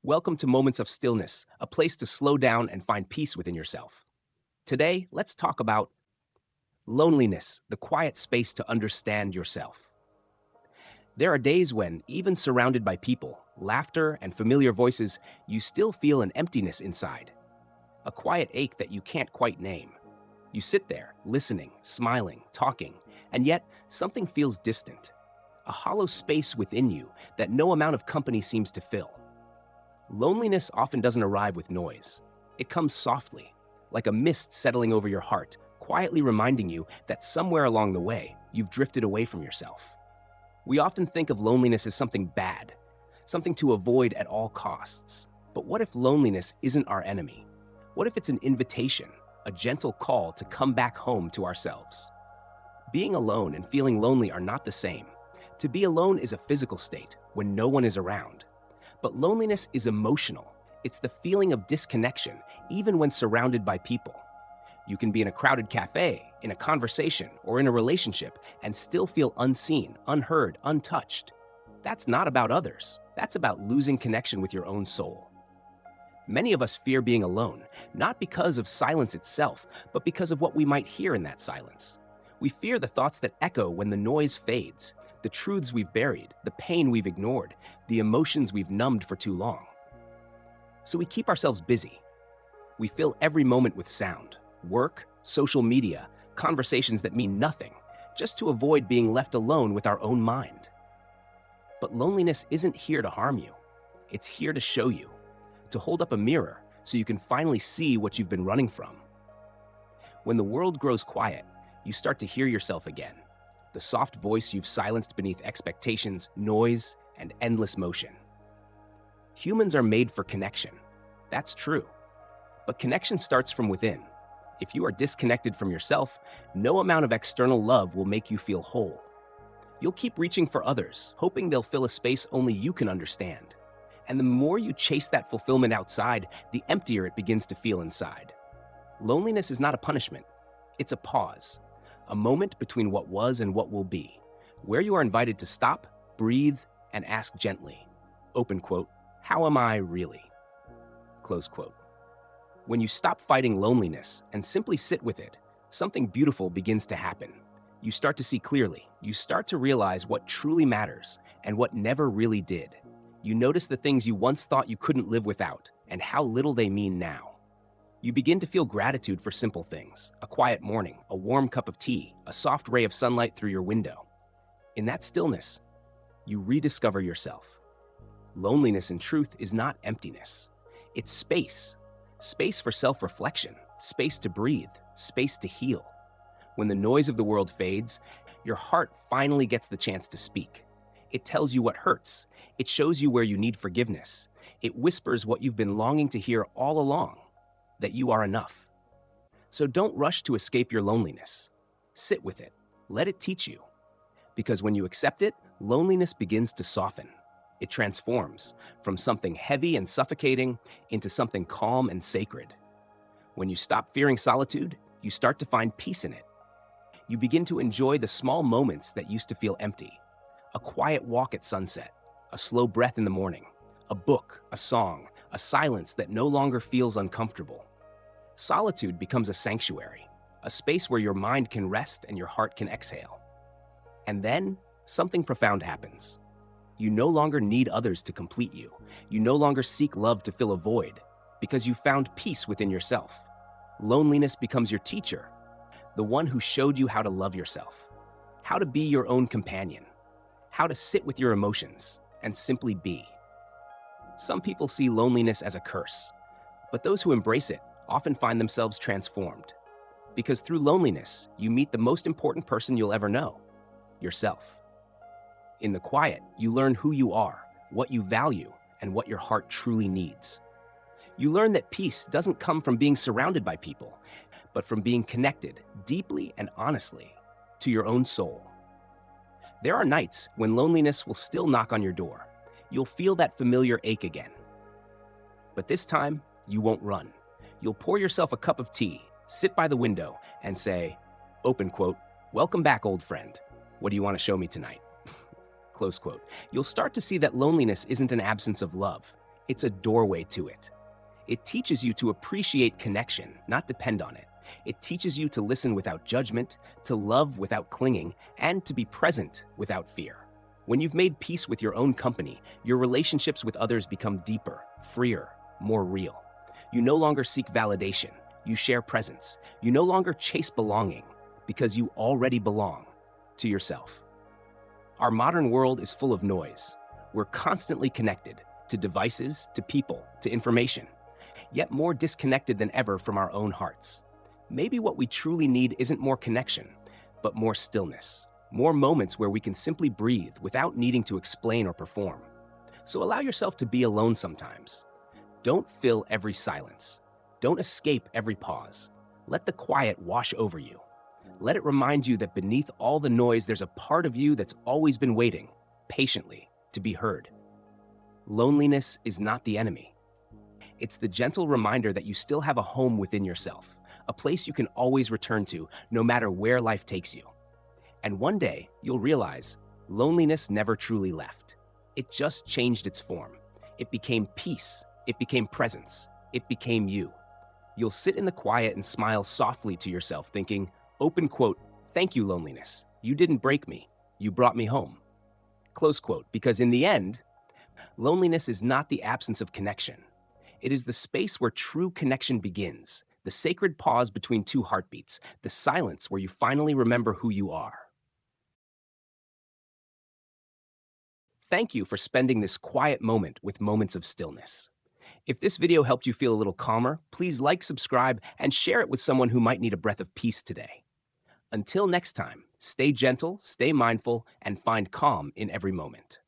Welcome to Moments of Stillness, a place to slow down and find peace within yourself. Today, let's talk about loneliness, the quiet space to understand yourself. There are days when, even surrounded by people, laughter, and familiar voices, you still feel an emptiness inside, a quiet ache that you can't quite name. You sit there, listening, smiling, talking, and yet something feels distant, a hollow space within you that no amount of company seems to fill. Loneliness often doesn't arrive with noise. It comes softly, like a mist settling over your heart, quietly reminding you that somewhere along the way, you've drifted away from yourself. We often think of loneliness as something bad, something to avoid at all costs. But what if loneliness isn't our enemy? What if it's an invitation, a gentle call to come back home to ourselves? Being alone and feeling lonely are not the same. To be alone is a physical state when no one is around. But loneliness is emotional. It's the feeling of disconnection, even when surrounded by people. You can be in a crowded cafe, in a conversation, or in a relationship and still feel unseen, unheard, untouched. That's not about others. That's about losing connection with your own soul. Many of us fear being alone, not because of silence itself, but because of what we might hear in that silence. We fear the thoughts that echo when the noise fades, the truths we've buried, the pain we've ignored, the emotions we've numbed for too long. So we keep ourselves busy. We fill every moment with sound, work, social media, conversations that mean nothing, just to avoid being left alone with our own mind. But loneliness isn't here to harm you. It's here to show you, to hold up a mirror so you can finally see what you've been running from. When the world grows quiet, you start to hear yourself again, the soft voice you've silenced beneath expectations, noise, and endless motion. Humans are made for connection. That's true. But connection starts from within. If you are disconnected from yourself, no amount of external love will make you feel whole. You'll keep reaching for others, hoping they'll fill a space only you can understand. And the more you chase that fulfillment outside, the emptier it begins to feel inside. Loneliness is not a punishment. It's a pause. A moment between what was and what will be, where you are invited to stop, breathe, and ask gently, open quote, how am I really? Close quote. When you stop fighting loneliness and simply sit with it, something beautiful begins to happen. You start to see clearly. You start to realize what truly matters and what never really did. You notice the things you once thought you couldn't live without and how little they mean now. You begin to feel gratitude for simple things, a quiet morning, a warm cup of tea, a soft ray of sunlight through your window. In that stillness, you rediscover yourself. Loneliness, in truth, is not emptiness. It's space. Space for self-reflection, space to breathe, space to heal. When the noise of the world fades, your heart finally gets the chance to speak. It tells you what hurts. It shows you where you need forgiveness. It whispers what you've been longing to hear all along, that you are enough. So don't rush to escape your loneliness. Sit with it. Let it teach you. Because when you accept it, loneliness begins to soften. It transforms from something heavy and suffocating into something calm and sacred. When you stop fearing solitude, you start to find peace in it. You begin to enjoy the small moments that used to feel empty. A quiet walk at sunset, a slow breath in the morning, a book, a song, a silence that no longer feels uncomfortable. Solitude becomes a sanctuary, a space where your mind can rest and your heart can exhale. And then something profound happens. You no longer need others to complete you. You no longer seek love to fill a void because you found peace within yourself. Loneliness becomes your teacher, the one who showed you how to love yourself, how to be your own companion, how to sit with your emotions and simply be. Some people see loneliness as a curse, but those who embrace it often find themselves transformed. Because through loneliness, you meet the most important person you'll ever know, yourself. In the quiet, you learn who you are, what you value, and what your heart truly needs. You learn that peace doesn't come from being surrounded by people, but from being connected deeply and honestly to your own soul. There are nights when loneliness will still knock on your door. You'll feel that familiar ache again. But this time, you won't run. You'll pour yourself a cup of tea, sit by the window, and say, open quote, welcome back, old friend. What do you want to show me tonight? Close quote. You'll start to see that loneliness isn't an absence of love. It's a doorway to it. It teaches you to appreciate connection, not depend on it. It teaches you to listen without judgment, to love without clinging, and to be present without fear. When you've made peace with your own company, your relationships with others become deeper, freer, more real. You no longer seek validation. You share presence. You no longer chase belonging because you already belong to yourself. Our modern world is full of noise. We're constantly connected to devices, to people, to information, yet more disconnected than ever from our own hearts. Maybe what we truly need isn't more connection, but more stillness, more moments where we can simply breathe without needing to explain or perform. So allow yourself to be alone sometimes. Don't fill every silence. Don't escape every pause. Let the quiet wash over you. Let it remind you that beneath all the noise, there's a part of you that's always been waiting, patiently, to be heard. Loneliness is not the enemy. It's the gentle reminder that you still have a home within yourself, a place you can always return to, no matter where life takes you. And one day, you'll realize loneliness never truly left. It just changed its form. It became peace. It became presence. It became you. You'll sit in the quiet and smile softly to yourself, thinking, open quote, "Thank you, loneliness. You didn't break me. You brought me home." Close quote, because in the end, loneliness is not the absence of connection. It is the space where true connection begins, the sacred pause between two heartbeats, the silence where you finally remember who you are. Thank you for spending this quiet moment with Moments of Stillness. If this video helped you feel a little calmer, please like, subscribe, and share it with someone who might need a breath of peace today. Until next time, stay gentle, stay mindful, and find calm in every moment.